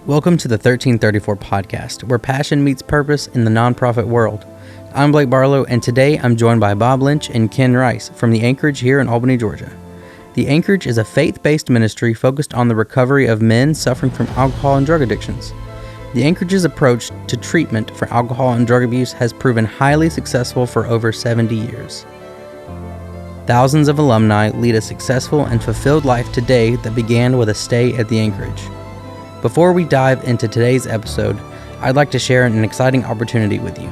Welcome to the 1334 podcast, where passion meets purpose in the nonprofit world. I'm Blake Barlow, and today I'm joined by Bob Lynch and Ken Rice from the Anchorage here in Albany, Georgia. The Anchorage is a faith-based ministry focused on the recovery of men suffering from alcohol and drug addictions. The Anchorage's approach to treatment for alcohol and drug abuse has proven highly successful for over 70 years. Thousands of alumni lead a successful and fulfilled life today that began with a stay at the Anchorage. Before we dive into today's episode, I'd like to share an exciting opportunity with you.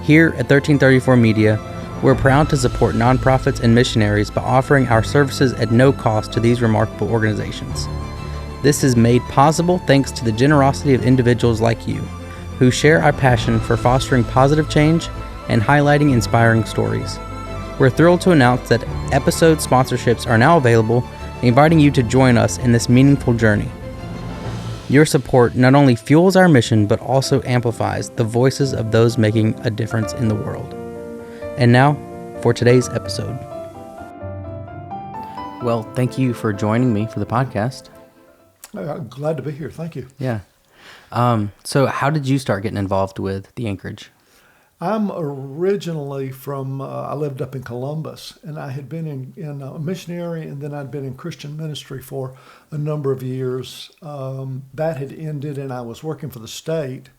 Here at 1334 Media, we're proud to support nonprofits and missionaries by offering our services at no cost to these remarkable organizations. This is made possible thanks to the generosity of individuals like you, who share our passion for fostering positive change and highlighting inspiring stories. We're thrilled to announce that episode sponsorships are now available, inviting you to join us in this meaningful journey. Your support not only fuels our mission, but also amplifies the voices of those making a difference in the world. And now, for today's episode. Well, thank you for joining me for the podcast. I'm glad to be here. Thank you. Yeah. So how did you start getting involved with the Anchorage? I'm originally from, I lived up in Columbus, and I had been in a missionary, and then I'd been in Christian ministry for a number of years. That had ended, and I was working for the state,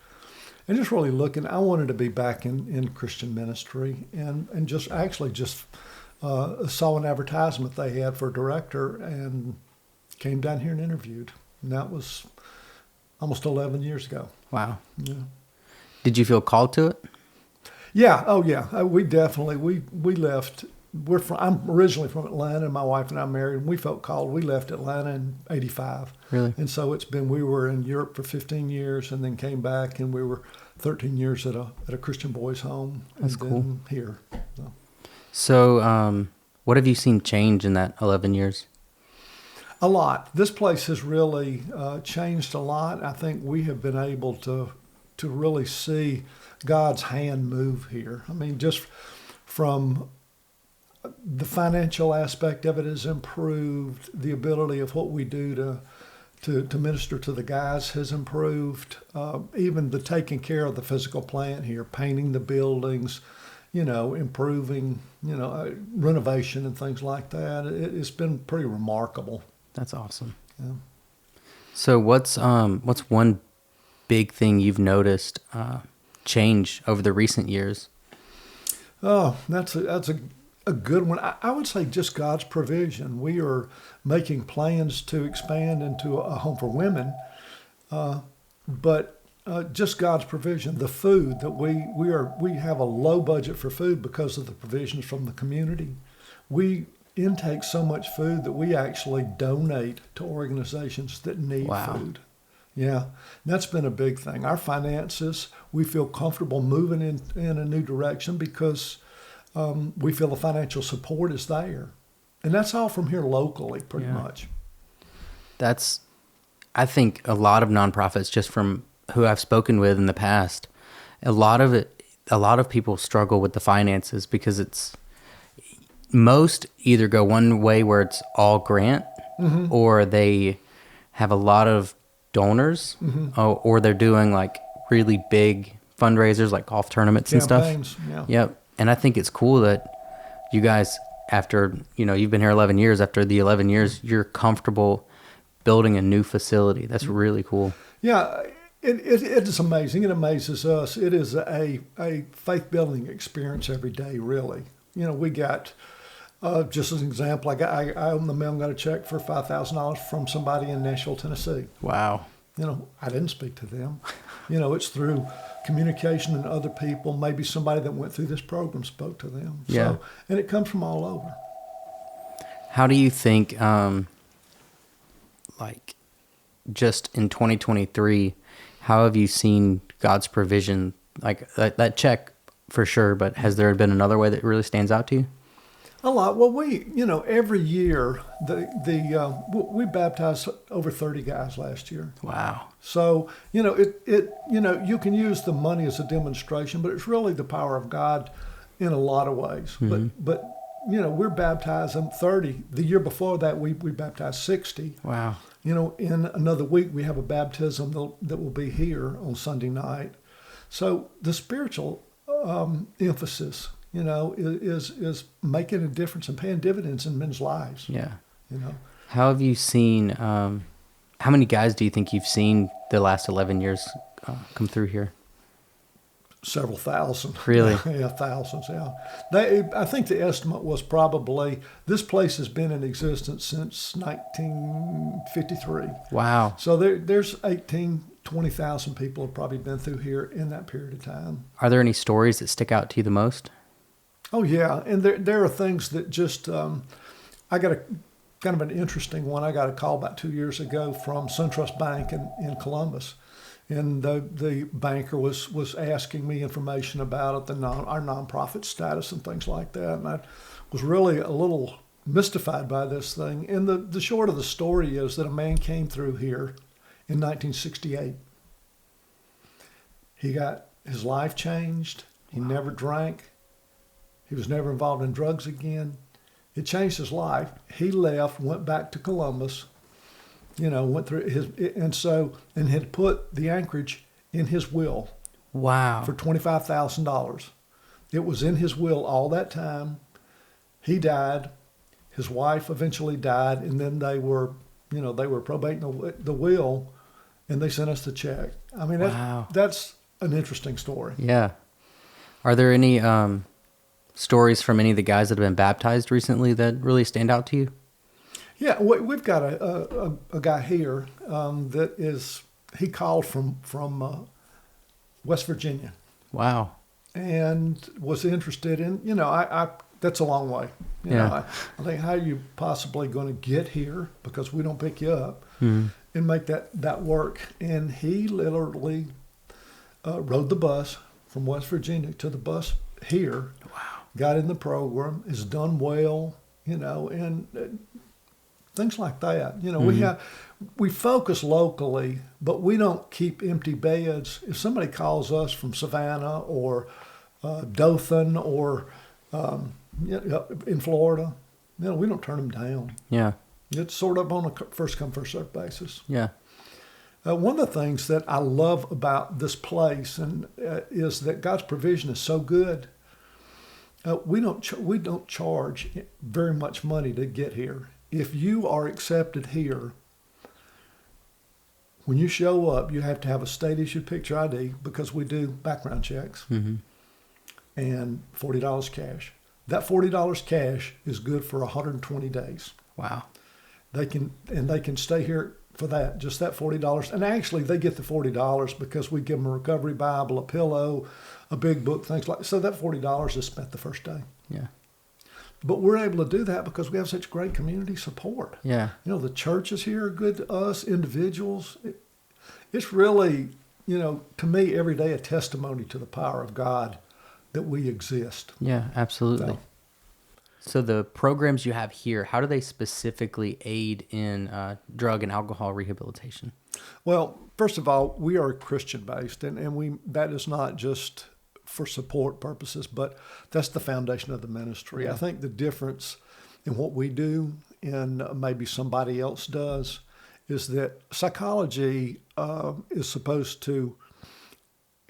and just really looking, I wanted to be back in Christian ministry, and just saw an advertisement they had for a director, and came down here and interviewed. And that was almost 11 years ago. Wow. Yeah. Did you feel called to it? Yeah. Oh, yeah. We definitely, we left. I'm originally from Atlanta, and my wife and I married, and we felt called. We left Atlanta in '85. Really? And so we were in Europe for 15 years, and then came back, and we were 13 years at a Christian boys' home. That's and cool. Then here. So, what have you seen change in that 11 years? A lot. This place has really changed a lot. I think we have been able to really see God's hand move here. I mean, just from the financial aspect of it has improved. The ability of what we do to minister to the guys has improved. Even the taking care of the physical plant here, painting the buildings, improving, renovation and things like that. It's been pretty remarkable. That's awesome. Yeah. So what's one big thing you've noticed change over the recent years? Oh, that's a good one. I would say just God's provision. We are making plans to expand into a home for women, but just God's provision. The food that we have a low budget for food because of the provisions from the community. We intake so much food that we actually donate to organizations that need food. Yeah, that's been a big thing. Our finances, we feel comfortable moving in a new direction because we feel the financial support is there. And that's all from here locally, pretty much. I think a lot of nonprofits, just from who I've spoken with in the past, a lot of people struggle with the finances because most either go one way where it's all grant, or they have a lot of donors, or they're doing like really big fundraisers like golf tournaments and stuff. Yeah. Yep. And I think it's cool that you guys, after, you've been here 11 years, after the 11 years, you're comfortable building a new facility. That's really cool. Yeah. It is amazing. It amazes us. It is a faith-building experience every day, really. We got, just as an example, I opened the mail and got a check for $5,000 from somebody in Nashville, Tennessee. Wow. I didn't speak to them. It's through communication and other people. Maybe somebody that went through this program spoke to them. Yeah. And it comes from all over. How do you think, just in 2023, how have you seen God's provision? Like that check for sure, but has there been another way that really stands out to you? A lot. Well, every year we baptized over 30 guys last year. Wow. So you can use the money as a demonstration, but it's really the power of God in a lot of ways. But we're baptizing 30. The year before that, we baptized 60. Wow. In another week, we have a baptism that will be here on Sunday night. So the spiritual emphasis, is making a difference and paying dividends in men's lives. Yeah. You know, How have you seen, how many guys do you think you've seen the last 11 years come through here? several thousand. Really? Yeah, thousands, yeah. I think the estimate was probably, this place has been in existence since 1953. Wow. So there's 20,000 people have probably been through here in that period of time. Are there any stories that stick out to you the most? Oh, yeah. And there are things that just, I got a kind of an interesting one. I got a call about 2 years ago from SunTrust Bank in Columbus. And the banker was asking me information about it, our nonprofit status and things like that. And I was really a little mystified by this thing. And the short of the story is that a man came through here in 1968. He got his life changed. He never drank. He was never involved in drugs again. It changed his life. He left, went back to Columbus. Went through and had put the Anchorage in his will. Wow. For $25,000. It was in his will all that time. He died. His wife eventually died, and then they were probating the will, and they sent us the check. I mean, that's an interesting story. Yeah. Are there any stories from any of the guys that have been baptized recently that really stand out to you? Yeah, we've got a guy here he called from West Virginia. Wow. And was interested in, that's a long way. I think, how are you possibly going to get here, because we don't pick you up, and make that work? And he literally rode the bus from West Virginia to the bus here. Wow. Got in the program, has done well, and things like that. We focus locally, but we don't keep empty beds. If somebody calls us from Savannah or Dothan or in Florida, we don't turn them down. Yeah. It's sort of on a first come, first served basis. Yeah. One of the things that I love about this place is that God's provision is so good. We don't charge very much money to get here. If you are accepted here, when you show up, you have to have a state-issued picture ID, because we do background checks, and $40 cash. That $40 cash is good for 120 days. Wow. They can stay here for that, just that $40. And actually, they get the $40 because we give them a recovery Bible, a pillow, a big book, things like that. So that $40 is spent the first day. Yeah. But we're able to do that because we have such great community support. Yeah. The churches here are good to us, individuals. It's really, to me, every day a testimony to the power of God that we exist. Yeah, absolutely. So the programs you have here, how do they specifically aid in drug and alcohol rehabilitation? Well, first of all, we are Christian-based, and that is not just for support purposes, but that's the foundation of the ministry. Yeah. I think the difference in what we do and maybe somebody else does is that psychology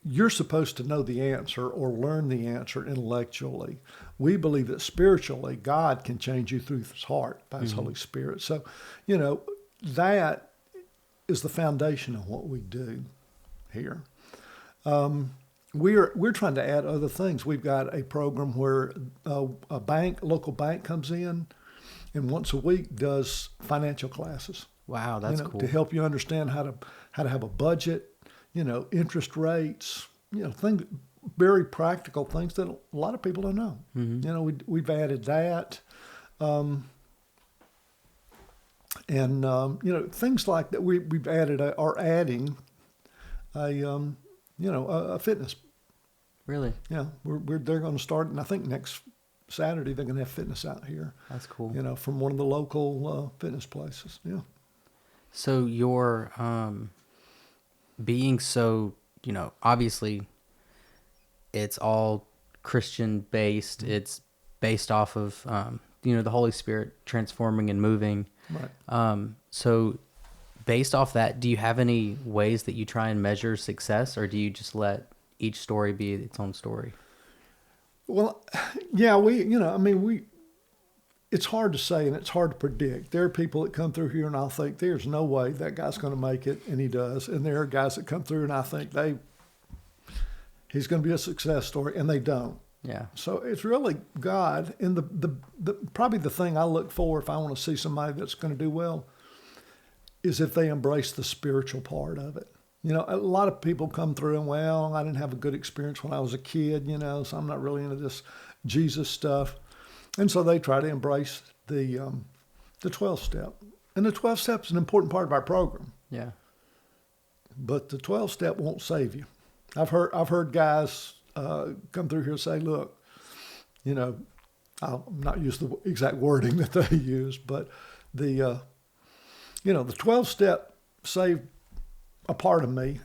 you're supposed to know the answer or learn the answer intellectually. We believe that spiritually, God can change you through His heart by His Holy Spirit. So, that is the foundation of what we do here. We're trying to add other things. We've got a program where a local bank comes in, and once a week does financial classes. Wow, that's cool. To help you understand how to have a budget, interest rates, things, very practical things that a lot of people don't know. We've added that, and things like that. We've added are adding a fitness. Really? Yeah, they're going to start, and I think next Saturday they're going to have fitness out here. That's cool. From one of the local fitness places. Yeah. So you're being so, obviously it's all Christian based. It's based off of, the Holy Spirit transforming and moving. Right. So based off that, do you have any ways that you try and measure success, or do you just let each story be its own story? Well, yeah, it's hard to say and it's hard to predict. There are people that come through here and I'll think there's no way that guy's going to make it, and he does. And there are guys that come through and I think he's going to be a success story, and they don't. Yeah. So it's really God. And the probably the thing I look for if I want to see somebody that's going to do well is if they embrace the spiritual part of it. You know, a lot of people come through and, well, I didn't have a good experience when I was a kid, so I'm not really into this Jesus stuff. And so they try to embrace the 12-step. And the 12-step is an important part of our program. Yeah. But the 12-step won't save you. I've heard guys come through here and say, look, I'll not use the exact wording that they use, but the 12-step saved a part of me,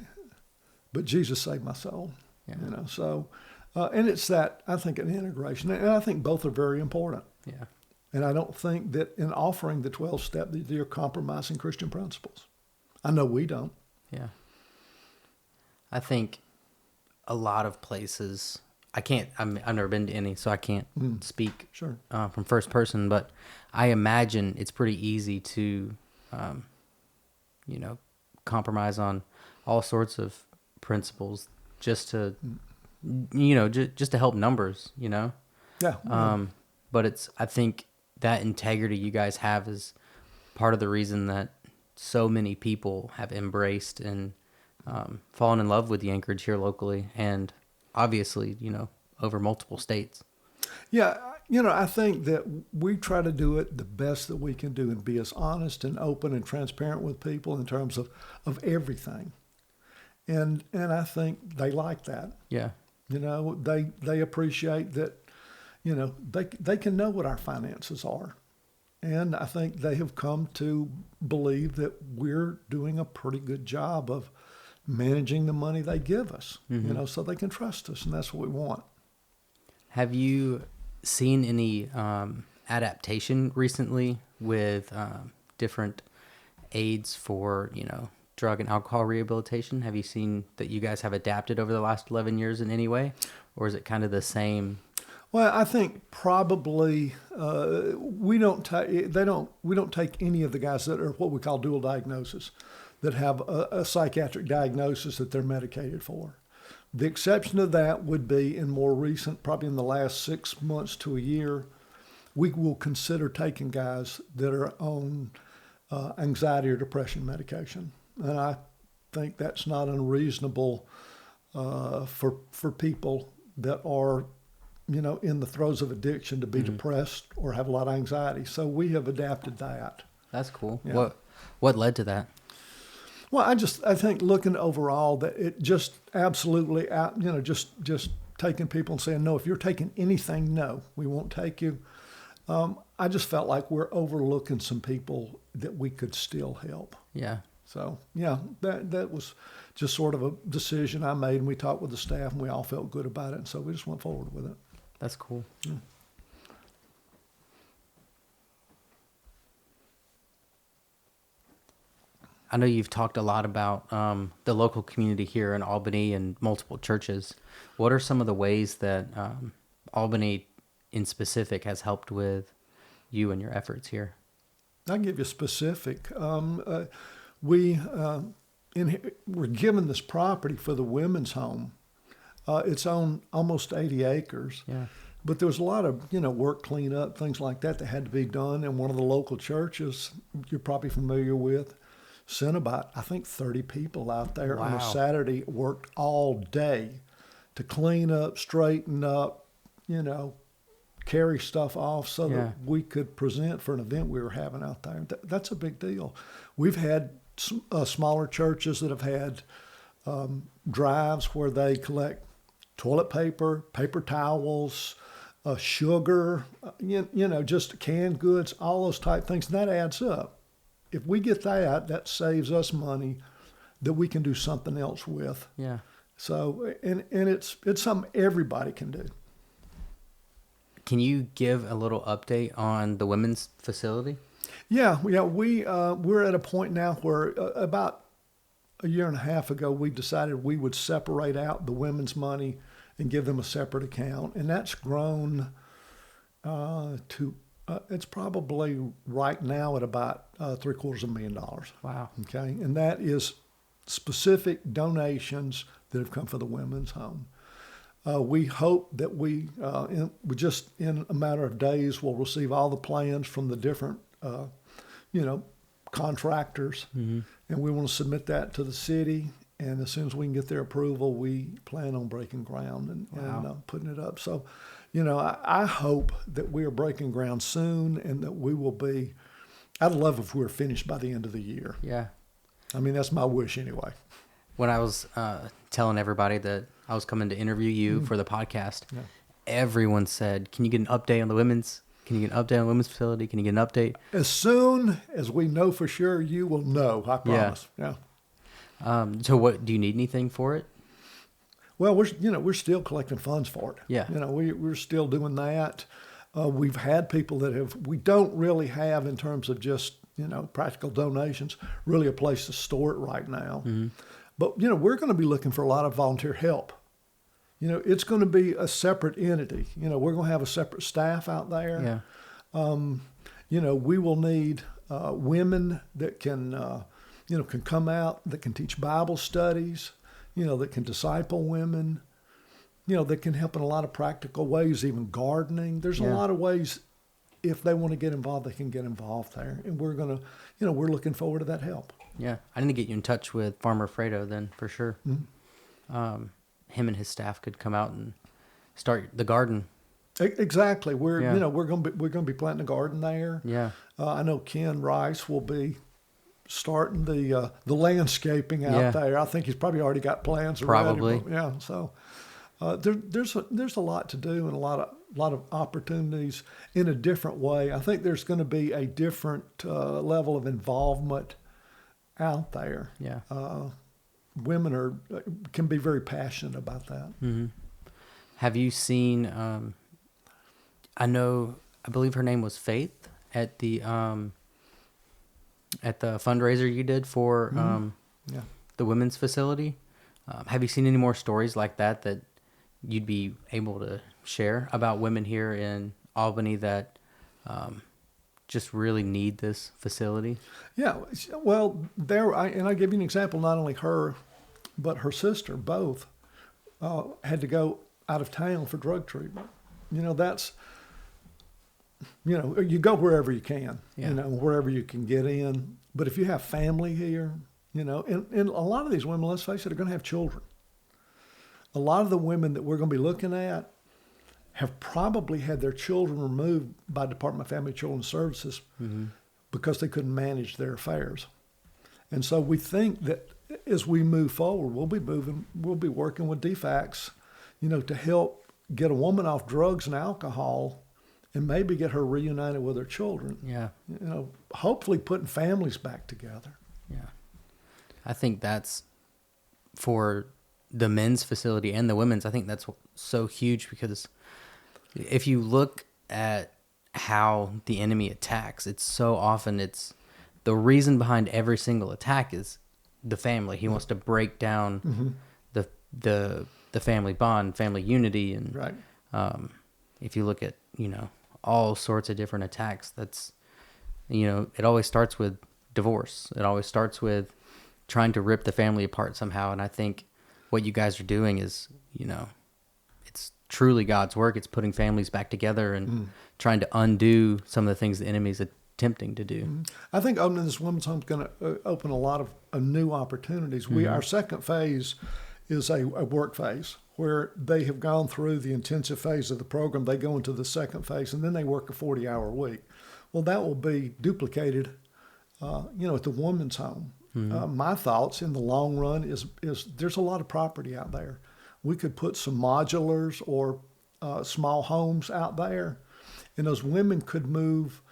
but Jesus saved my soul. Yeah. So and it's that, I think, an integration, and I think both are very important. Yeah. And I don't think that in offering the 12-step that you're compromising Christian principles. I know we don't. Yeah. I think a lot of places, I've never been to any, so I can't speak Sure. From first person, but I imagine it's pretty easy to, compromise on all sorts of principles just to, just to help numbers, Yeah. But I think that integrity you guys have is part of the reason that so many people have embraced and fallen in love with the Anchorage here locally, and obviously, over multiple states. Yeah, I think that we try to do it the best that we can do and be as honest and open and transparent with people in terms of everything. And I think they like that. Yeah. They appreciate that, they can know what our finances are. And I think they have come to believe that we're doing a pretty good job of managing the money they give us, so they can trust us, and that's what we want. Have you seen any adaptation recently with different aids for, drug and alcohol rehabilitation? Have you seen that you guys have adapted over the last 11 years in any way, or is it kind of the same? Well, I think probably we don't take any of the guys that are what we call dual diagnosis, that have a psychiatric diagnosis that they're medicated for. The exception to that would be in more recent, probably in the last 6 months to a year, we will consider taking guys that are on anxiety or depression medication. And I think that's not unreasonable for people that are, in the throes of addiction to be depressed or have a lot of anxiety. So we have adapted that. That's cool. Yeah. What led to that? Well, I think looking overall that it just absolutely just taking people and saying, no, if you're taking anything, no, we won't take you. I just felt like we're overlooking some people that we could still help. Yeah. So, yeah, that was just sort of a decision I made, and we talked with the staff, and we all felt good about it, and so we just went forward with it. That's cool. Yeah. I know you've talked a lot about the local community here in Albany and multiple churches. What are some of the ways that Albany in specific has helped with you and your efforts here? I'll give you specific. We're given this property for the women's home. It's on almost 80 acres. Yeah. But there was a lot of, work cleanup, things like that had to be done. And one of the local churches you're probably familiar with sent about, I think, 30 people out there on a Saturday, worked all day to clean up, straighten up, carry stuff off so that we could present for an event we were having out there. That's a big deal. We've had smaller churches that have had drives where they collect toilet paper, paper towels, sugar, just canned goods, all those type things, and that adds up. If we get that saves us money that we can do something else with. Yeah. So, and it's something everybody can do. Can you give a little update on the women's facility? Yeah, we're at a point now where about a year and a half ago we decided we would separate out the women's money and give them a separate account, and that's grown to it's probably right now at about $750,000. Wow. Okay, and that is specific donations that have come for the women's home. We hope that we just in a matter of days will receive all the plans from the different contractors, and we want to submit that to the city. And as soon as we can get their approval, we plan on breaking ground and putting it up. So, I hope that we are breaking ground soon and that we will be, I'd love if we were finished by the end of the year. Yeah. I mean, that's my wish anyway. When I was telling everybody that I was coming to interview you for the podcast, everyone said, can you get an update on the women's? Can you get an update on the women's facility? Can you get an update? As soon as we know for sure, you will know, I promise. Yeah. So what, do you need anything for it? Well, we're still collecting funds for it. Yeah. We're still doing that. We've had people we don't really have in terms of just, practical donations, really a place to store it right now. Mm-hmm. But, we're going to be looking for a lot of volunteer help. It's going to be a separate entity. We're going to have a separate staff out there. Yeah. We will need women that can come out, that can teach Bible studies, that can disciple women, that can help in a lot of practical ways, even gardening. There's a lot of ways, if they want to get involved, they can get involved there. And we're going to, we're looking forward to that help. Yeah. I need to get you in touch with Farmer Fredo then, for sure. Mm-hmm. Him and his staff could come out and start the garden. Exactly. We're going to be planting a garden there. Yeah. I know Ken Rice will be starting the landscaping out there. I think he's probably already got plans. Probably. But, yeah. So there's a lot to do and a lot of opportunities in a different way. I think there's going to be a different level of involvement out there. Yeah. Women can be very passionate about that. Mm-hmm. Have you seen? I believe her name was Faith at the fundraiser you did for the women's facility. Have you seen any more stories like that you'd be able to share about women here in Albany that just really need this facility? Yeah. Well, I give you an example. Not only her, but her sister, both had to go out of town for drug treatment. That's, you go wherever you can, wherever you can get in. But if you have family here, and a lot of these women, let's face it, are going to have children. A lot of the women that we're going to be looking at have probably had their children removed by Department of Family and Children's Services because they couldn't manage their affairs. And so we think that as we move forward, we'll be working with DFACS, to help get a woman off drugs and alcohol and maybe get her reunited with her children. Yeah. Hopefully putting families back together. Yeah. I think that's for the men's facility and the women's. I think that's so huge because if you look at how the enemy attacks, it's so often the reason behind every single attack is the family. He wants to break down the family bond, family unity, and right. If you look at all sorts of different attacks, that's it always starts with divorce. It always starts with trying to rip the family apart somehow. And I think what you guys are doing is it's truly God's work. It's putting families back together and trying to undo some of the things the enemy's attempting to do. I think opening this women's home is going to open a lot of new opportunities. Our second phase is a work phase where they have gone through the intensive phase of the program. They go into the second phase and then they work a 40-hour week. Well, that will be duplicated, at the women's home. My thoughts in the long run is there's a lot of property out there. We could put some modulars or small homes out there, and those women could move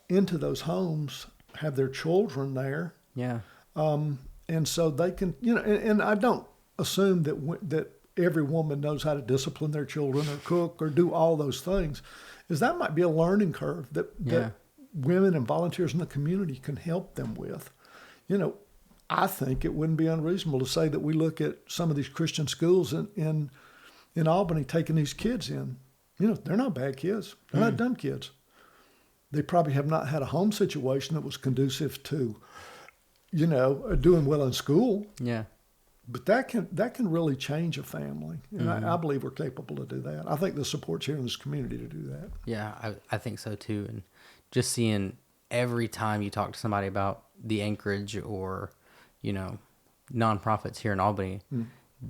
into those homes, have their children there. Yeah. And so they can, and I don't assume that every woman knows how to discipline their children or cook or do all those things. Is that might be a learning curve that women and volunteers in the community can help them with. I think it wouldn't be unreasonable to say that we look at some of these Christian schools in Albany taking these kids in. They're not bad kids. They're not dumb kids. They probably have not had a home situation that was conducive to, doing well in school. Yeah. But that can really change a family. And I believe we're capable to do that. I think the support's here in this community to do that. Yeah, I think so too. And just seeing every time you talk to somebody about the Anchorage or, nonprofits here in Albany,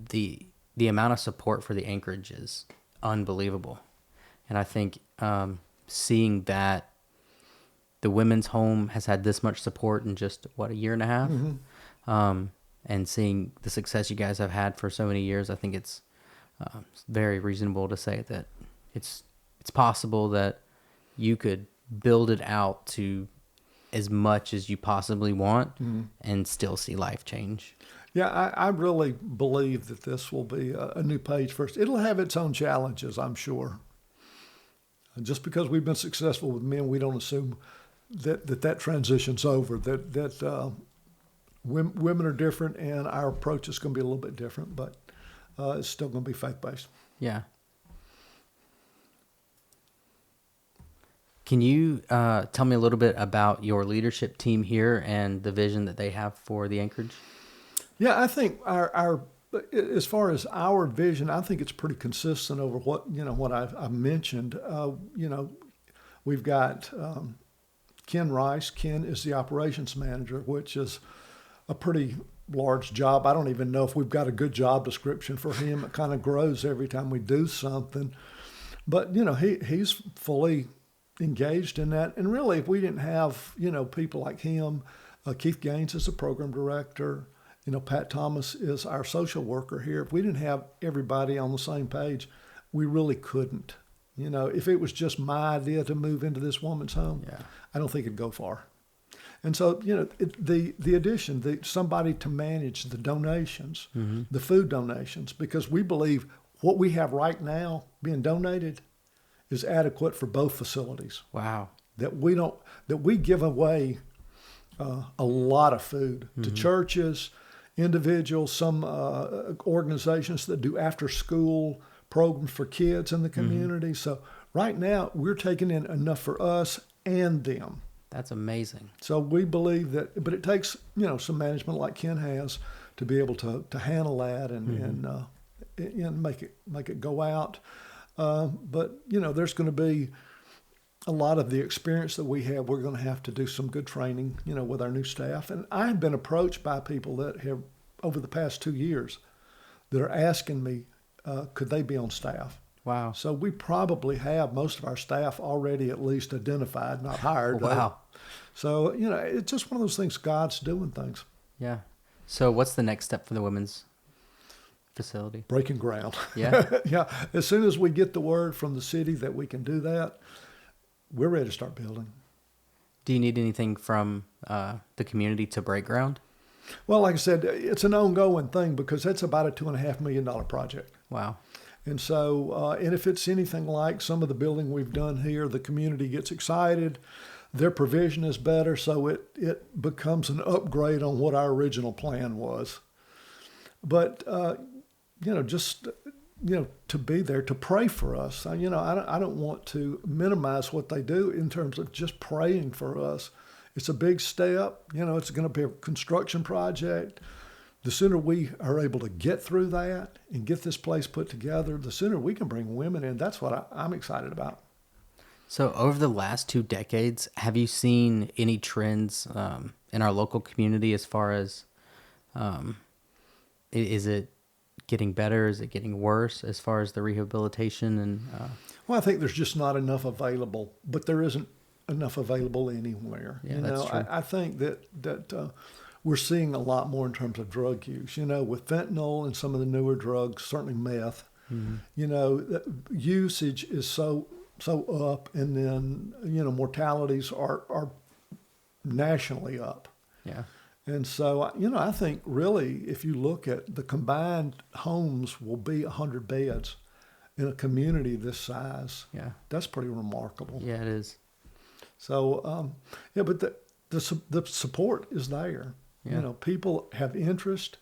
the amount of support for the Anchorage is unbelievable. And I think seeing that the women's home has had this much support in just, a year and a half? And seeing the success you guys have had for so many years, I think it's very reasonable to say that it's possible that you could build it out to as much as you possibly want and still see life change. Yeah, I really believe that this will be a new page for us. It'll have its own challenges, I'm sure. Just because we've been successful with men, we don't assume that transition's over, that women are different and our approach is going to be a little bit different, but it's still going to be faith-based. Yeah. Can you tell me a little bit about your leadership team here and the vision that they have for the Anchorage? Yeah, I think our as far as our vision, I think it's pretty consistent over what I've mentioned. We've got Ken Rice. Ken is the operations manager, which is a pretty large job. I don't even know if we've got a good job description for him. It kind of grows every time we do something. But, he's fully engaged in that. And really, if we didn't have, people like him, Keith Gaines is the program director, Pat Thomas is our social worker here. If we didn't have everybody on the same page, we really couldn't. If it was just my idea to move into this woman's home, I don't think it'd go far. And so, the addition, somebody to manage the donations, the food donations, because we believe what we have right now being donated is adequate for both facilities. Wow. That we give away a lot of food to churches, individuals, some organizations that do after school programs for kids in the community. So right now we're taking in enough for us and them. That's amazing. So we believe that, but it takes, some management like Ken has to be able to handle that and make it go out. But there's going to be a lot of the experience that we have. We're going to have to do some good training, with our new staff. And I've been approached by people that have, over the past 2 years, that are asking me, could they be on staff? Wow. So we probably have most of our staff already at least identified, not hired. Wow. So, it's just one of those things, God's doing things. Yeah. So what's the next step for the women's facility? Breaking ground. Yeah. Yeah. As soon as we get the word from the city that we can do that, we're ready to start building. Do you need anything from the community to break ground? Well, like I said, it's an ongoing thing because that's about a $2.5 million project. Wow. And so, and if it's anything like some of the building we've done here, the community gets excited. Their provision is better, so it becomes an upgrade on what our original plan was. But, to be there, to pray for us. I don't want to minimize what they do in terms of just praying for us. It's a big step. It's going to be a construction project. The sooner we are able to get through that and get this place put together, the sooner we can bring women in. That's what I'm excited about. So over the last 2 decades, have you seen any trends in our local community as far as, is it getting better? Is it getting worse as far as the rehabilitation? And Well, I think there's just not enough available, but there isn't enough available anywhere. Yeah, that's true. I think that we're seeing a lot more in terms of drug use. With fentanyl and some of the newer drugs, certainly meth. Mm-hmm. Usage is so up, and then mortalities are nationally up. Yeah. And so, I think really, if you look at the combined homes will be 100 beds in a community this size. Yeah. That's pretty remarkable. Yeah, it is. So yeah, but the support is there. Yeah. You know, people have interest.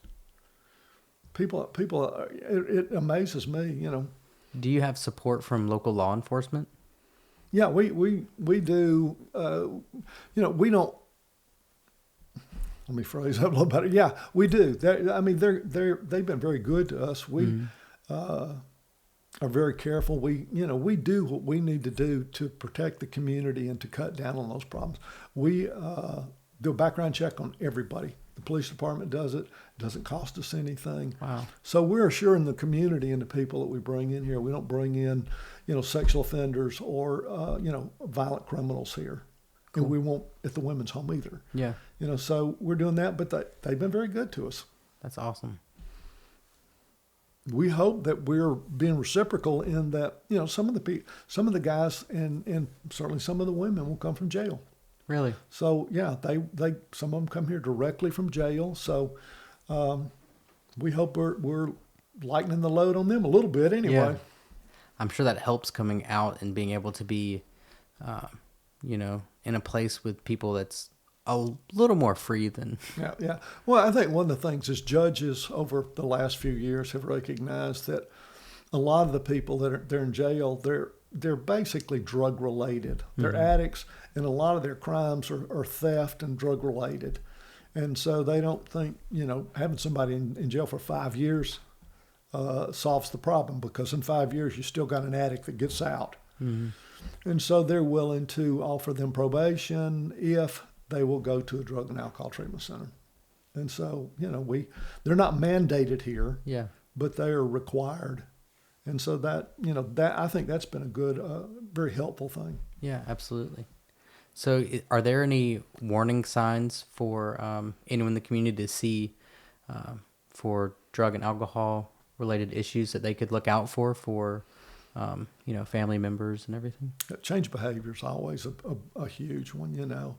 People, it amazes me. You know. Do you have support from local law enforcement? Yeah, we do. You know, we don't. Let me phrase that a little better. Yeah, we do. They've been very good to us. We are very careful. We do what we need to do to protect the community and to cut down on those problems. We do a background check on everybody. The police department does it. It doesn't cost us anything. Wow. So we're assuring the community and the people that we bring in here. We don't bring in, sexual offenders or, violent criminals here. Cool. And we won't at the women's home either. Yeah. So we're doing that, but they've been very good to us. That's awesome. We hope that we're being reciprocal in that, some of the guys and certainly some of the women will come from jail. Really? So yeah, they some of them come here directly from jail. So we hope we're lightening the load on them a little bit anyway. Yeah. I'm sure that helps coming out and being able to be, in a place with people that's a little more free than. Yeah. Well, I think one of the things is judges over the last few years have recognized that a lot of the people they're in jail, they're basically drug related. They're addicts, and a lot of their crimes are theft and drug related. And so they don't think, having somebody in jail for 5 years solves the problem, because in 5 years you still got an addict that gets out. Mm-hmm. And so they're willing to offer them probation if they will go to a drug and alcohol treatment center. And so, they're not mandated here, Yeah. but they are required. And so that I think that's been a good, very helpful thing. Yeah, absolutely. So are there any warning signs for anyone in the community to see for drug and alcohol related issues that they could look out for family members and everything? Change behavior is always a huge one.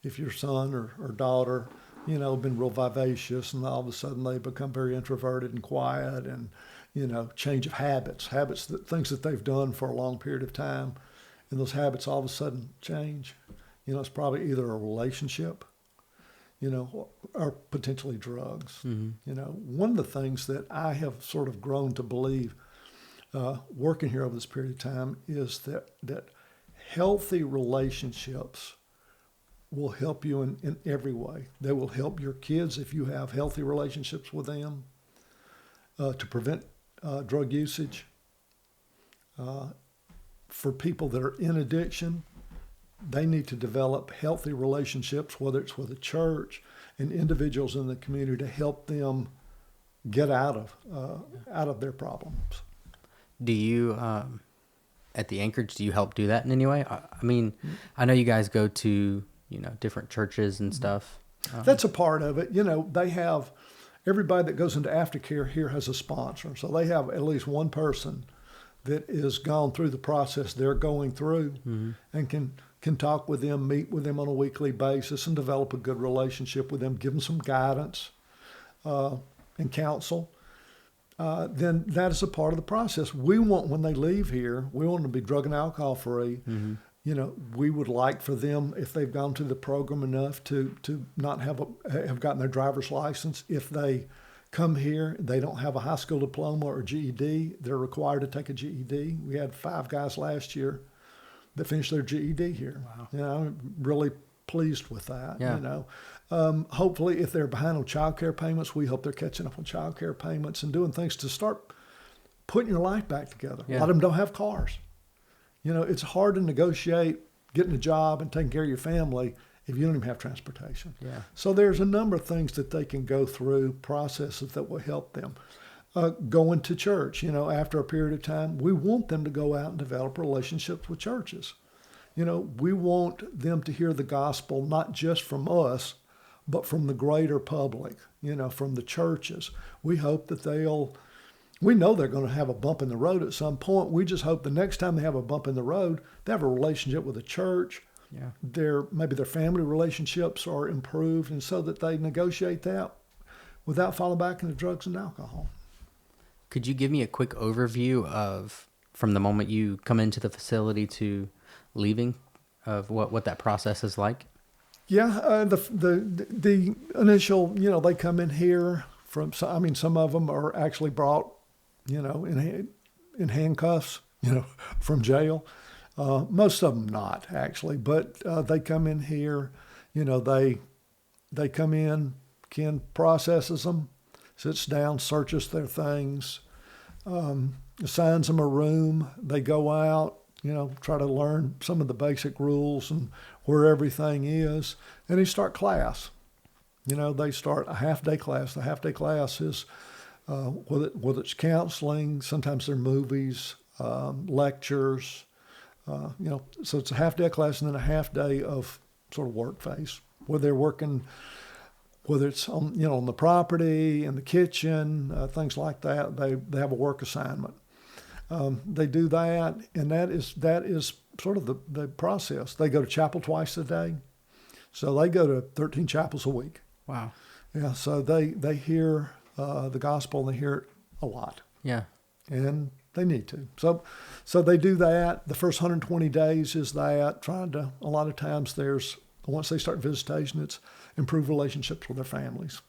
If your son or daughter, been real vivacious and all of a sudden they become very introverted and quiet, and, change of habits, things that they've done for a long period of time, and those habits all of a sudden change, it's probably either a relationship, or potentially drugs. Mm-hmm. One of the things that I have sort of grown to believe working here over this period of time is that healthy relationships will help you in every way. They will help your kids if you have healthy relationships with them to prevent drug usage. For people that are in addiction, they need to develop healthy relationships, whether it's with a church and individuals in the community, to help them get out of their problems. Do you, at the Anchorage, do you help do that in any way? I mean, I know you guys go to, different churches and stuff. That's a part of it. They have, everybody that goes into aftercare here has a sponsor. So they have at least one person that has gone through the process they're going through and can talk with them, meet with them on a weekly basis and develop a good relationship with them, give them some guidance and counsel. Then that is a part of the process. We want, when they leave here, we want them to be drug and alcohol free. Mm-hmm. We would like for them, if they've gone to the program enough, to not have gotten their driver's license. If they come here, they don't have a high school diploma or GED, they're required to take a GED. We had 5 guys last year that finished their GED here. Wow. I'm really pleased with that. Yeah. Hopefully, if they're behind on child care payments, we hope they're catching up on child care payments and doing things to start putting your life back together. Yeah. A lot of them don't have cars. It's hard to negotiate getting a job and taking care of your family if you don't even have transportation. Yeah. So there's a number of things that they can go through, processes that will help them. Going to church, after a period of time, we want them to go out and develop relationships with churches. We want them to hear the gospel not just from us, but from the greater public, from the churches. We hope that we know they're going to have a bump in the road at some point. We just hope the next time they have a bump in the road, they have a relationship with the church. Yeah. Maybe their family relationships are improved, and so that they negotiate that without falling back into drugs and alcohol. Could you give me a quick overview of, from the moment you come into the facility to leaving, of what that process is like? Yeah, the initial, they come in here some of them are actually brought, in handcuffs, from jail. Most of them not actually, but they come in here, they come in, Ken processes them, sits down, searches their things, assigns them a room. They go out, try to learn some of the basic rules and where everything is, and they start class. They start a half-day class. The half-day class is whether it's counseling, sometimes they're movies, lectures, so it's a half-day class and then a half-day of sort of work phase where they're working, whether it's on the property, in the kitchen, things like that. They have a work assignment. They do that, and that is sort of the process. They go to chapel twice a day, so they go to 13 chapels a week. Wow. Yeah, so they hear the gospel, and they hear it a lot. Yeah. And they need to. So they do that. The first 120 days is that, a lot of times once they start visitation, it's improve relationships with their families.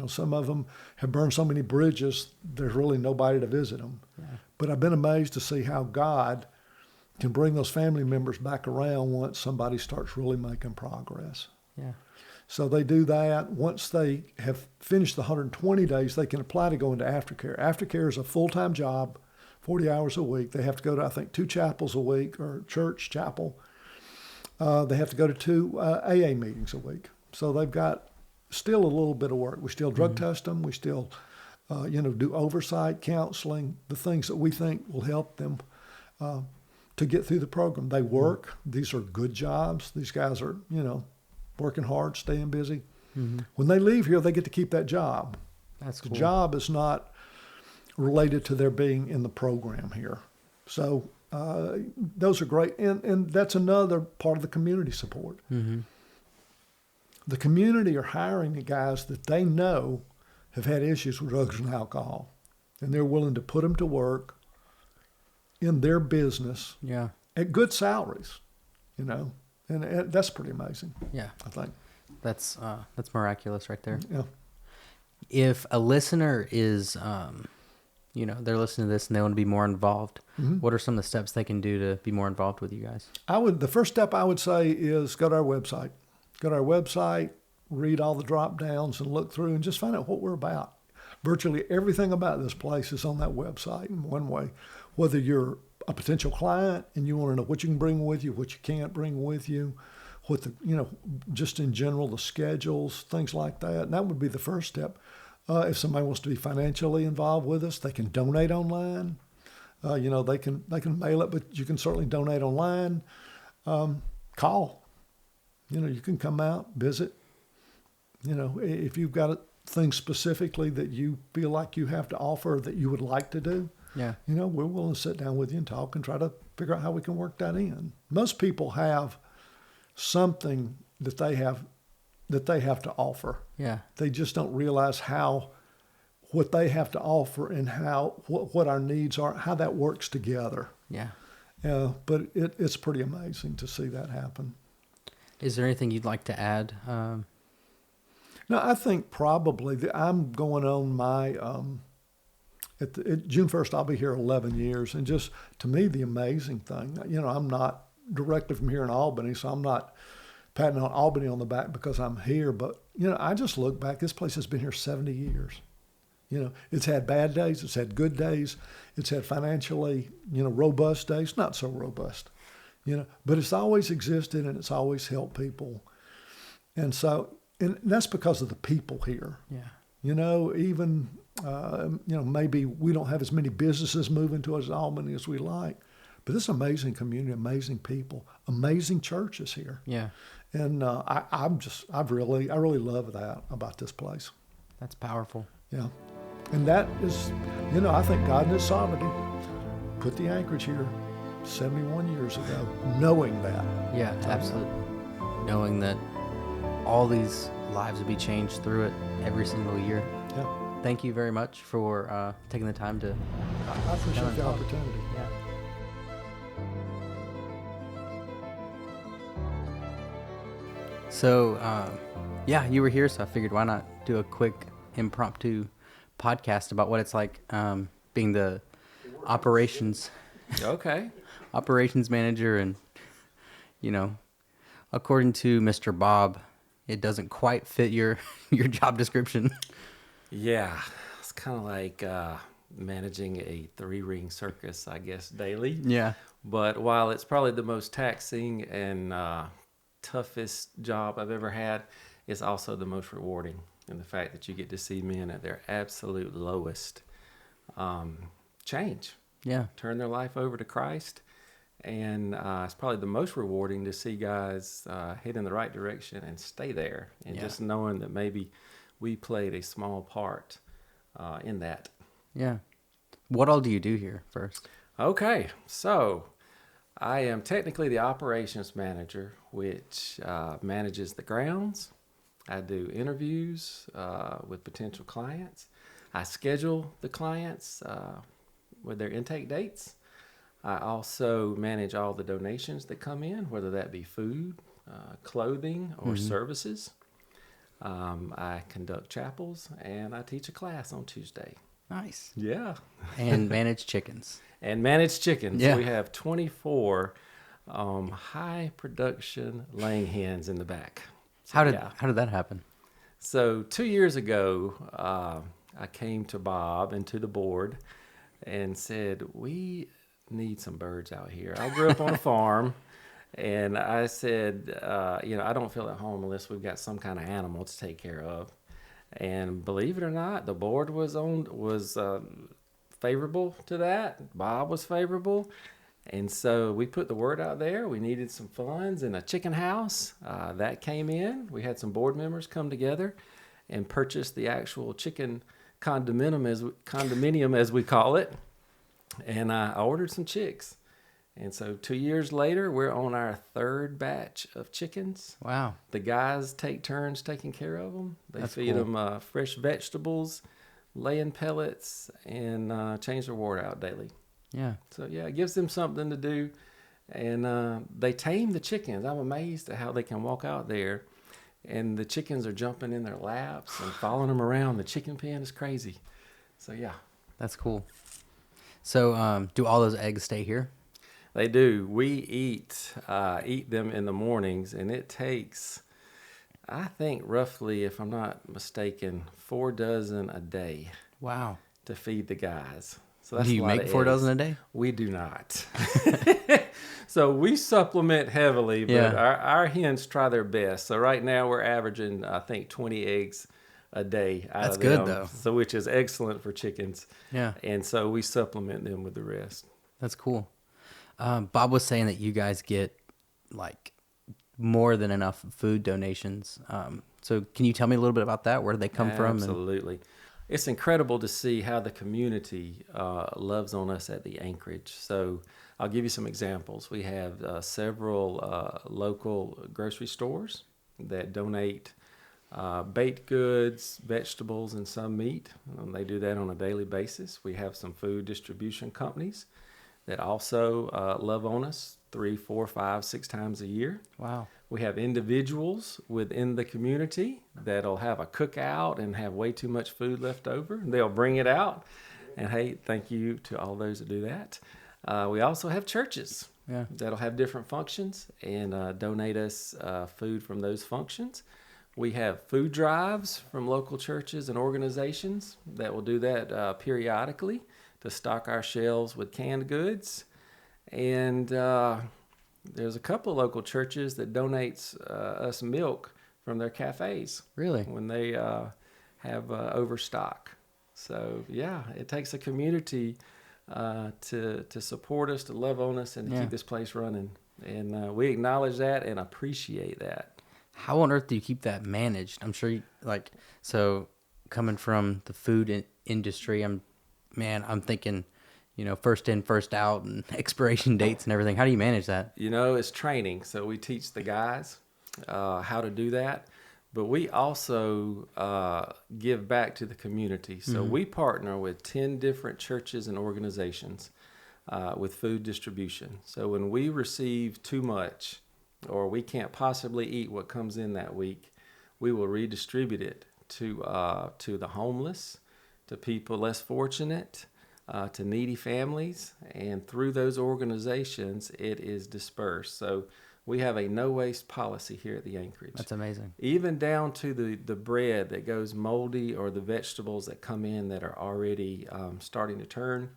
Some of them have burned so many bridges, there's really nobody to visit them. Yeah. But I've been amazed to see how God can bring those family members back around once somebody starts really making progress. Yeah. So they do that. Once they have finished the 120 days, they can apply to go into aftercare. Aftercare is a full-time job, 40 hours a week. They have to go to, I think, 2 chapels a week, or church chapel. They have to go to 2 AA meetings a week. So they've got still a little bit of work. We still drug test them. We still, do oversight, counseling, the things that we think will help them to get through the program. They work. These are good jobs. These guys are, working hard, staying busy. Mm-hmm. When they leave here, they get to keep that job. That's cool. The job is not related to their being in the program here. So those are great. And that's another part of the community support. Mm-hmm. The community are hiring the guys that they know have had issues with drugs and alcohol, and they're willing to put them to work in their business at good salaries, and that's pretty amazing. Yeah, I think that's miraculous right there. Yeah. If a listener is, they're listening to this and they want to be more involved, what are some of the steps they can do to be more involved with you guys? The first step I would say is go to our website. Go to our website, read all the drop downs and look through and just find out what we're about. Virtually everything about this place is on that website in one way. Whether you're a potential client and you want to know what you can bring with you, what you can't bring with you, what just in general, the schedules, things like that. And that would be the first step. If somebody wants to be financially involved with us, they can donate online. They can mail it, but you can certainly donate online. Call. You can come out, visit. If you've got a thing specifically that you feel like you have to offer that you would like to do, we're willing to sit down with you and talk and try to figure out how we can work that in. Most people have something that they have to offer. Yeah. They just don't realize what they have to offer and what our needs are, how that works together. Yeah. But it's pretty amazing to see that happen. Is there anything you'd like to add? No, I think probably I'm going on my, June 1st, I'll be here 11 years. And just to me, the amazing thing, I'm not directly from here in Albany, so I'm not patting on Albany on the back because I'm here. But, I just look back, this place has been here 70 years. It's had bad days, it's had good days, it's had financially, robust days, not so robust. But it's always existed and it's always helped people. And so, and that's because of the people here. Yeah. Even, maybe we don't have as many businesses moving to us Albany as we like, but this amazing community, amazing people, amazing churches here. Yeah. And I really love that about this place. That's powerful. Yeah. And that is, I think God in His sovereignty put the Anchorage here 71 years ago, knowing that. Yeah, absolutely. Knowing that all these lives would be changed through it every single year. Yeah. Thank you very much for taking the time to. I appreciate the opportunity. Yeah. So, yeah, you were here, so I figured why not do a quick impromptu podcast about what it's like being the operations Okay. operations manager, and you know, according to Mr. Bob, it doesn't quite fit your your job description. Yeah. It's kind of like managing a three-ring circus, I guess, daily. Yeah, But while it's probably the most taxing and toughest job I've ever had, it's also the most rewarding in the fact that you get to see men at their absolute lowest change, yeah, turn their life over to Christ. And it's probably the most rewarding to see guys head in the right direction and stay there. And Yeah. just knowing that maybe we played a small part in that. yeah. What all do you do here first? Okay, so I am technically the operations manager, which manages the grounds. I do interviews with potential clients. I schedule the clients with their intake dates. I also manage all the donations that come in, whether that be food, clothing, or services. I conduct chapels, and I teach a class on Tuesday. Nice. Yeah. And manage chickens. And manage chickens. Yeah. We have 24 high production laying hens in the back. So, How did yeah. how did that happen? So 2 years ago, I came to Bob and to the board and said, we need some birds out here. I grew up on a farm, and I said, I don't feel at home unless we've got some kind of animal to take care of. And believe it or not, the board was favorable to that. Bob was favorable. And so we put the word out there. We needed some funds and a chicken house. That came in. We had some board members come together and purchase the actual chicken condominium as we call it. And I ordered some chicks. And so 2 years later, we're on our third batch of chickens. Wow. The guys take turns taking care of them. They That's feed cool. them fresh vegetables, laying pellets, and change their water out daily. Yeah. So, yeah, it gives them something to do. And they tame the chickens. I'm amazed at how they can walk out there, and the chickens are jumping in their laps and following them around. The chicken pen is crazy. So, yeah. That's cool. So, do all those eggs stay here? They do. We eat them in the mornings, and it takes, I think, roughly, if I'm not mistaken, 4 dozen a day Wow. to feed the guys. So that's Do a you lot make of 4 eggs. dozen a day? We do not. So we supplement heavily, but Yeah. our hens try their best. So right now we're averaging, I think, 20 eggs a day out That's of good, them. though. So which is excellent for chickens. Yeah. And so we supplement them with the rest. That's cool. Bob was saying that you guys get like more than enough food donations. So can you tell me a little bit about that? Where do they come from? And- Absolutely. It's incredible to see how the community loves on us at the Anchorage. So I'll give you some examples. We have several local grocery stores that donate baked goods, vegetables, and some meat. They do that on a daily basis. We have some food distribution companies that also love on us 3, 4, 5, 6 times a year. Wow. We have individuals within the community that'll have a cookout and have way too much food left over. They'll bring it out. And hey, thank you to all those that do that. We also have churches Yeah. that'll have different functions and donate us food from those functions. We have food drives from local churches and organizations that will do that periodically to stock our shelves with canned goods. And there's a couple of local churches that donates us milk from their cafes Really? when they have overstock. So yeah, it takes a community to support us, to love on us, and to Yeah. keep this place running. And we acknowledge that and appreciate that. How on earth do you keep that managed? I'm sure you like, so coming from the food industry, I'm thinking, first in, first out and expiration dates and everything. How do you manage that? It's training. So we teach the guys how to do that. But we also give back to the community. So we partner with 10 different churches and organizations with food distribution. So when we receive too much, or we can't possibly eat what comes in that week, we will redistribute it to the homeless, to people less fortunate, to needy families, and through those organizations, it is dispersed. So we have a no waste policy here at the Anchorage. That's amazing. Even down to the bread that goes moldy, or the vegetables that come in that are already starting to turn.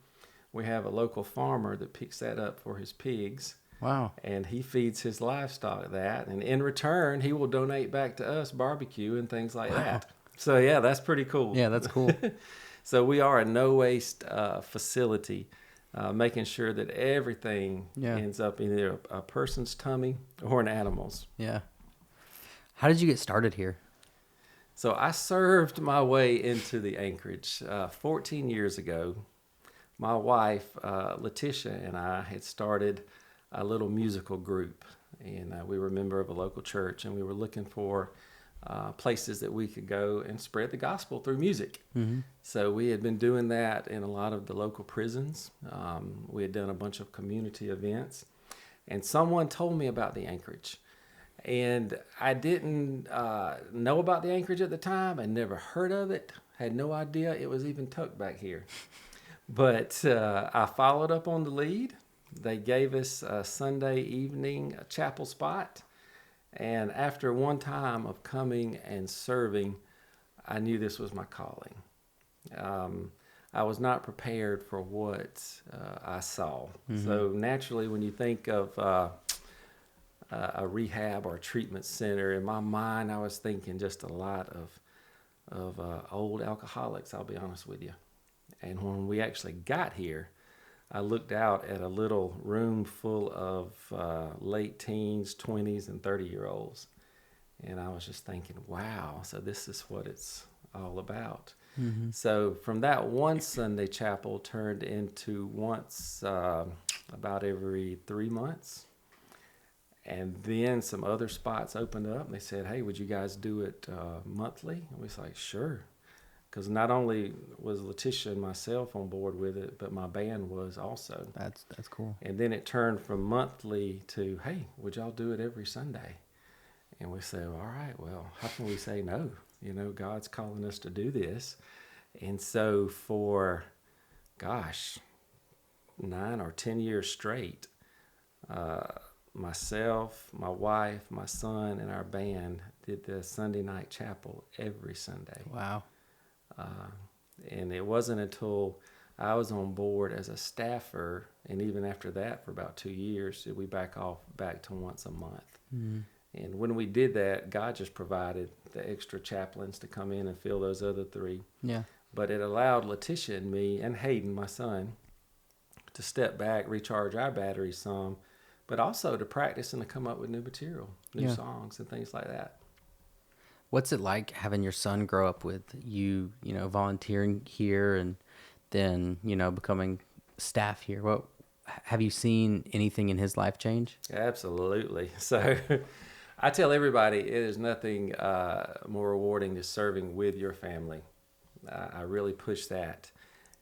We have a local farmer that picks that up for his pigs. Wow. And he feeds his livestock that, and in return, he will donate back to us barbecue and things like that. So yeah, that's pretty cool. Yeah, that's cool. So we are a no waste facility, making sure that everything ends up in either a person's tummy or an animal's. Yeah. How did you get started here? So I served my way into the Anchorage 14 years ago. My wife, Letitia, and I had started a little musical group, and we were a member of a local church, and we were looking for places that we could go and spread the gospel through music. Mm-hmm. So we had been doing that in a lot of the local prisons. We had done a bunch of community events, and someone told me about the Anchorage. And I didn't know about the Anchorage at the time. I never heard of it, had no idea it was even tucked back here. But I followed up on the lead. They gave us a Sunday evening chapel spot. And after one time of coming and serving, I knew this was my calling. I was not prepared for what I saw. Mm-hmm. So naturally, when you think of a rehab or a treatment center, in my mind, I was thinking just a lot of old alcoholics, I'll be honest with you. And when we actually got here, I looked out at a little room full of late teens, 20s, and 30-year-olds. And I was just thinking, wow, so this is what it's all about. Mm-hmm. So from that one Sunday chapel turned into once about every 3 months. And then some other spots opened up, and they said, hey, would you guys do it monthly? And we was like, sure. Because not only was Letitia and myself on board with it, but my band was also. That's cool. And then it turned from monthly to, hey, would y'all do it every Sunday? And we said, all right, well, how can we say no? You know, God's calling us to do this. And so for, 9 or 10 years straight, myself, my wife, my son, and our band did the Sunday night chapel every Sunday. Wow. And it wasn't until I was on board as a staffer, and even after that for about 2 years, did we back to once a month. Mm-hmm. And when we did that, God just provided the extra chaplains to come in and fill those other 3. Yeah. But it allowed Letitia and me and Hayden, my son, to step back, recharge our batteries some, but also to practice and to come up with new material, new songs and things like that. What's it like having your son grow up with you, volunteering here and then, becoming staff here? What have you seen anything in his life change? Absolutely. So I tell everybody it is nothing more rewarding than serving with your family. I really push that,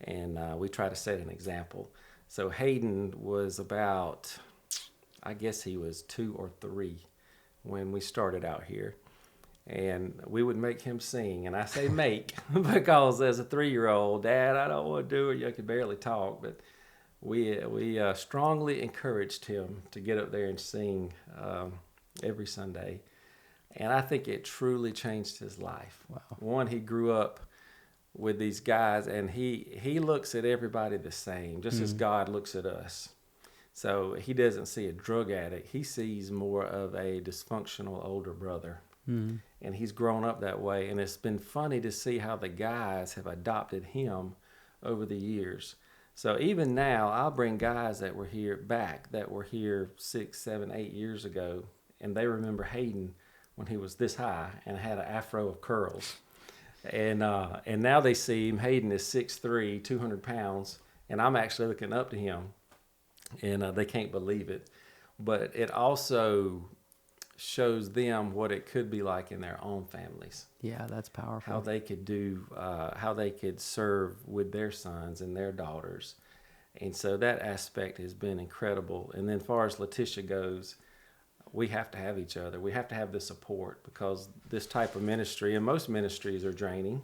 and we try to set an example. So Hayden was about, I guess he was 2 or 3 when we started out here. And we would make him sing. And I say make because as a 3-year-old, Dad, I don't want to do it. I could barely talk. But we strongly encouraged him to get up there and sing every Sunday. And I think it truly changed his life. Wow. One, he grew up with these guys, and he looks at everybody the same, just as God looks at us. So he doesn't see a drug addict. He sees more of a dysfunctional older brother. Mm-hmm. And he's grown up that way. And it's been funny to see how the guys have adopted him over the years. So even now, I'll bring guys that were here 6, 7, 8 years ago, and they remember Hayden when he was this high and had an afro of curls. And now they see him. Hayden is 6'3", 200 pounds, and I'm actually looking up to him, and they can't believe it. But it also shows them what it could be like in their own families. Yeah, that's powerful. How they could serve with their sons and their daughters. And so that aspect has been incredible. And then as far as Letitia goes, we have to have each other. We have to have the support, because this type of ministry, and most ministries, are draining.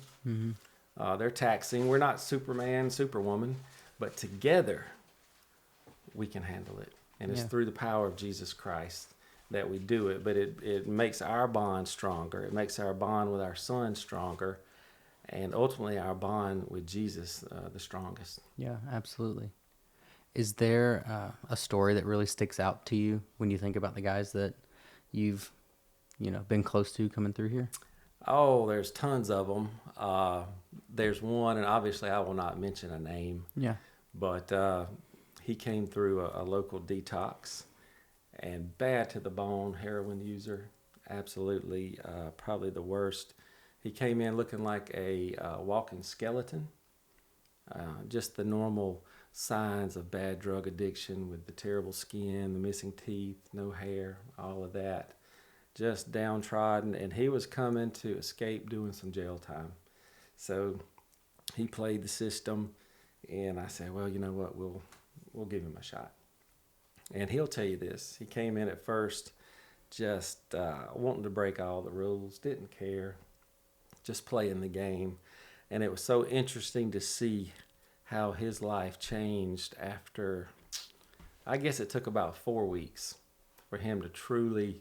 They're taxing. We're not Superman, Superwoman, but together we can handle it. And it's through the power of Jesus Christ that we do it. But it makes our bond stronger. It makes our bond with our son stronger. And ultimately our bond with Jesus the strongest. Yeah, absolutely. Is there a story that really sticks out to you when you think about the guys that you've, been close to coming through here? Oh, there's tons of them. There's one, and obviously I will not mention a name. Yeah. But he came through a local detox, and bad to the bone, heroin user, absolutely, probably the worst. He came in looking like a walking skeleton, just the normal signs of bad drug addiction, with the terrible skin, the missing teeth, no hair, all of that, just downtrodden. And he was coming to escape doing some jail time. So he played the system, and I said, well, you know what, we'll give him a shot. And he'll tell you this. He came in at first just wanting to break all the rules, didn't care, just playing the game. And it was so interesting to see how his life changed after, I guess it took about 4 weeks for him to truly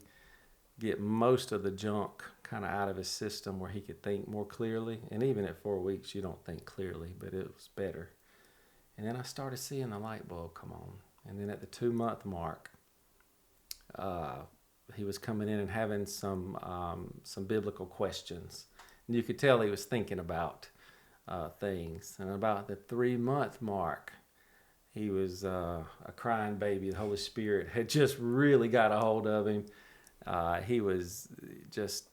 get most of the junk kind of out of his system, where he could think more clearly. And even at 4 weeks, you don't think clearly, but it was better. And then I started seeing the light bulb come on. And then at the 2-month mark, he was coming in and having some biblical questions. And you could tell he was thinking about things. And about the 3-month mark, he was a crying baby. The Holy Spirit had just really got a hold of him. He was just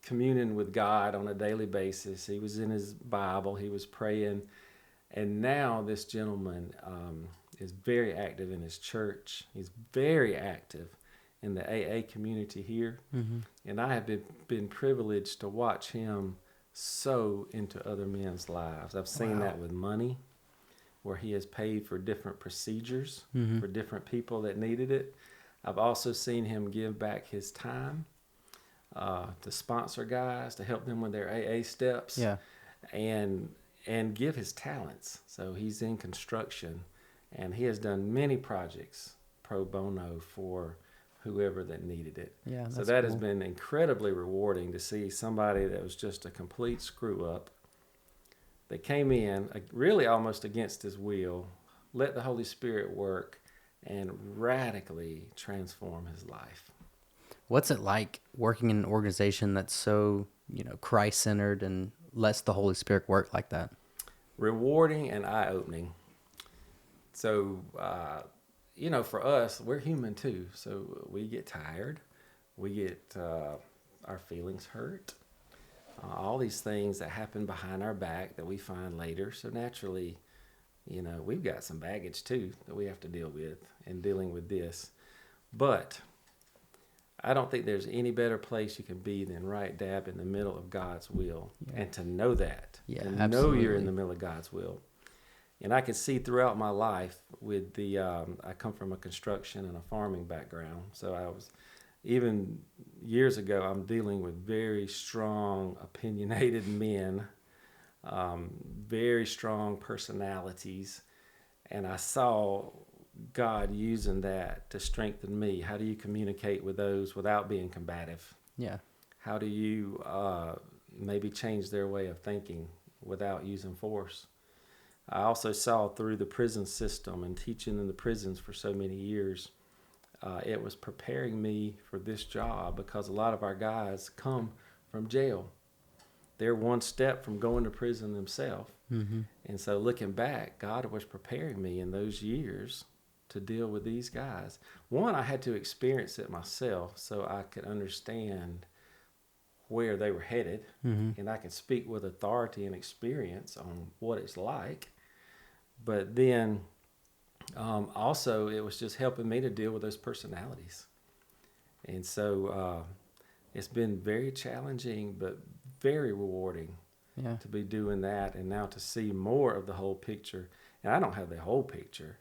communing with God on a daily basis. He was in his Bible. He was praying. And now this gentleman is very active in his church. He's very active in the AA community here. Mm-hmm. And I have been privileged to watch him sow into other men's lives. I've seen that with money, where he has paid for different procedures for different people that needed it. I've also seen him give back his time to sponsor guys, to help them with their AA steps, and give his talents. So he's in construction, and he has done many projects pro bono for whoever that needed it. Yeah, so that has been incredibly rewarding to see somebody that was just a complete screw up, that came in really almost against his will, let the Holy Spirit work, and radically transform his life. What's it like working in an organization that's so, Christ-centered and lets the Holy Spirit work like that? Rewarding and eye-opening. So, for us, we're human too. So we get tired. We get our feelings hurt. All these things that happen behind our back that we find later. So naturally, we've got some baggage too that we have to deal with in dealing with this. But I don't think there's any better place you can be than right dab in the middle of God's will. Yeah. And to know that. Yeah, and absolutely. Know you're in the middle of God's will. And I could see throughout my life with I come from a construction and a farming background. So I was, even years ago, I'm dealing with very strong, opinionated men, very strong personalities. And I saw God using that to strengthen me. How do you communicate with those without being combative? Yeah. How do you maybe change their way of thinking without using force? I also saw through the prison system and teaching in the prisons for so many years, it was preparing me for this job, because a lot of our guys come from jail. They're one step from going to prison themselves. Mm-hmm. And so looking back, God was preparing me in those years to deal with these guys. One, I had to experience it myself so I could understand where they were headed, and I could speak with authority and experience on what it's like. But then also it was just helping me to deal with those personalities. And so it's been very challenging, but very rewarding to be doing that, and now to see more of the whole picture. And I don't have the whole picture,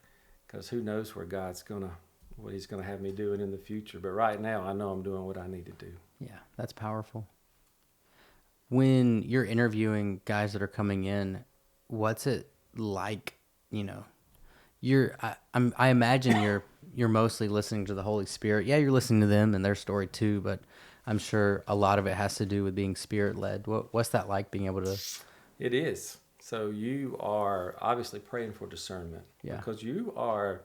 because who knows where God's going to what he's going to have me doing in the future. But right now, I know I'm doing what I need to do. Yeah, that's powerful. When you're interviewing guys that are coming in, what's it like? You know, I imagine you're mostly listening to the Holy Spirit. Yeah, you're listening to them and their story too, but I'm sure a lot of it has to do with being Spirit led. What's that like, being able to? It is. So you are obviously praying for discernment, Yeah. because you are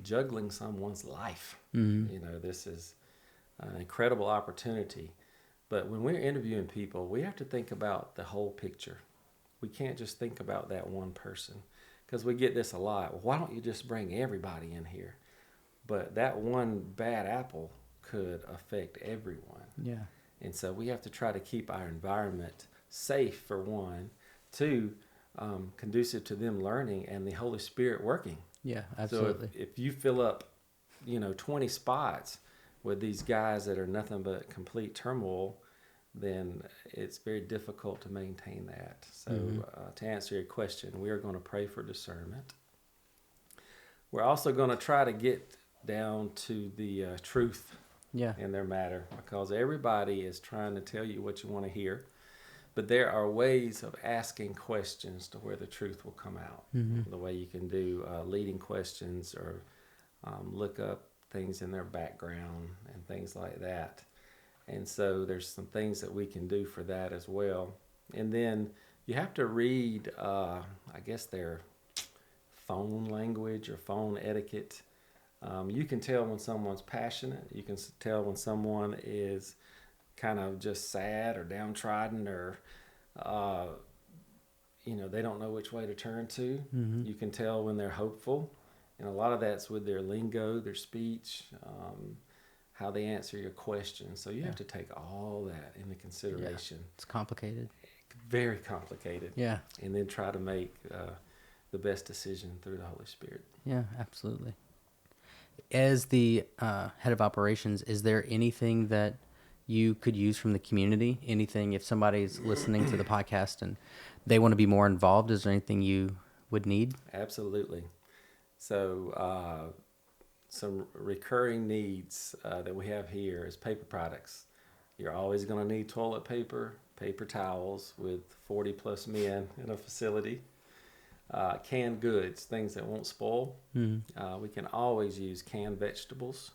juggling someone's life. Mm-hmm. You know, this is an incredible opportunity. But when we're interviewing people, we have to think about the whole picture. We can't just think about that one person, because we get this a lot. Well, why don't you just bring everybody in here? But that one bad apple could affect everyone. Yeah. And so we have to try to keep our environment safe, for one, two, conducive to them learning and the Holy Spirit working. Yeah, absolutely. So if you fill up, 20 spots with these guys that are nothing but complete turmoil, then it's very difficult to maintain that. So to answer your question, we are going to pray for discernment. We're also going to try to get down to the truth in their matter, because everybody is trying to tell you what you want to hear. But there are ways of asking questions to where the truth will come out. The way you can do leading questions, or look up things in their background and things like that. And so there's some things that we can do for that as well. And then you have to read, I guess, their phone language or phone etiquette. You can tell when someone's passionate. You can tell when someone is kind of just sad or downtrodden, or they don't know which way to turn to. You can tell when they're hopeful, and a lot of that's with their lingo, their speech, how they answer your questions. So you have to take all that into consideration. Yeah. It's complicated. Very complicated. Yeah. And then try to make the best decision through the Holy Spirit. Yeah, absolutely. As the head of operations, is there anything that you could use from the community? Anything, if somebody's listening to the podcast and they want to be more involved, is there anything you would need? Absolutely. So some recurring needs that we have here is paper products. You're always going to need toilet paper, paper towels with 40 plus men in a facility. Canned goods, things that won't spoil. We can always use canned vegetables.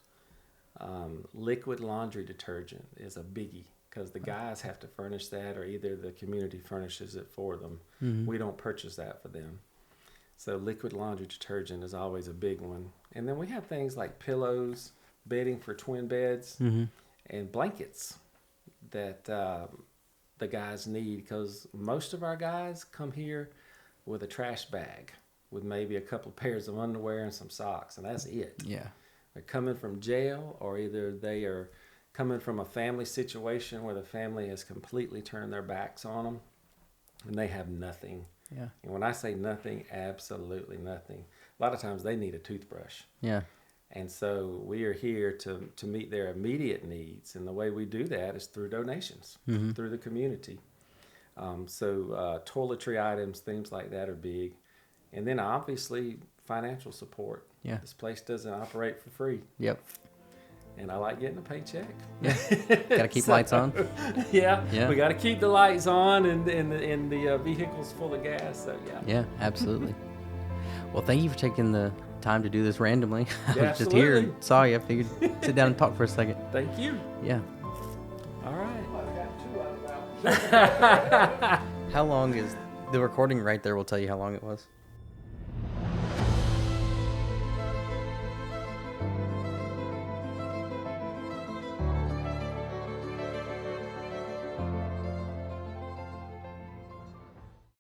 Liquid laundry detergent is a biggie, because the guys have to furnish that, or either the community furnishes it for them. We don't purchase that for them. So liquid laundry detergent is always a big one. And then we have things like pillows, bedding for twin beds, and blankets that the guys need, because most of our guys come here with a trash bag with maybe a couple of pairs of underwear and some socks, and that's it. Yeah. They're coming from jail, or either they are coming from a family situation where the family has completely turned their backs on them, and they have nothing. Yeah. And when I say nothing, absolutely nothing. A lot of times they need a toothbrush. Yeah. And so we are here to meet their immediate needs, and the way we do that is through donations, through the community. So toiletry items, things like that are big. And then obviously financial support. Yeah. This place doesn't operate for free. Yep. And I like getting a paycheck. Yeah. Got to keep lights on. Yeah. Yeah. We got to keep the lights on, and the vehicle's full of gas. So yeah. Yeah, absolutely. Well, thank you for taking the time to do this randomly. I Yeah, was just here and absolutely. saw you. I figured sit down and talk for a second. Thank you. Yeah. All right. I've got 2 out of that. How long is the recording right there will tell you how long it was?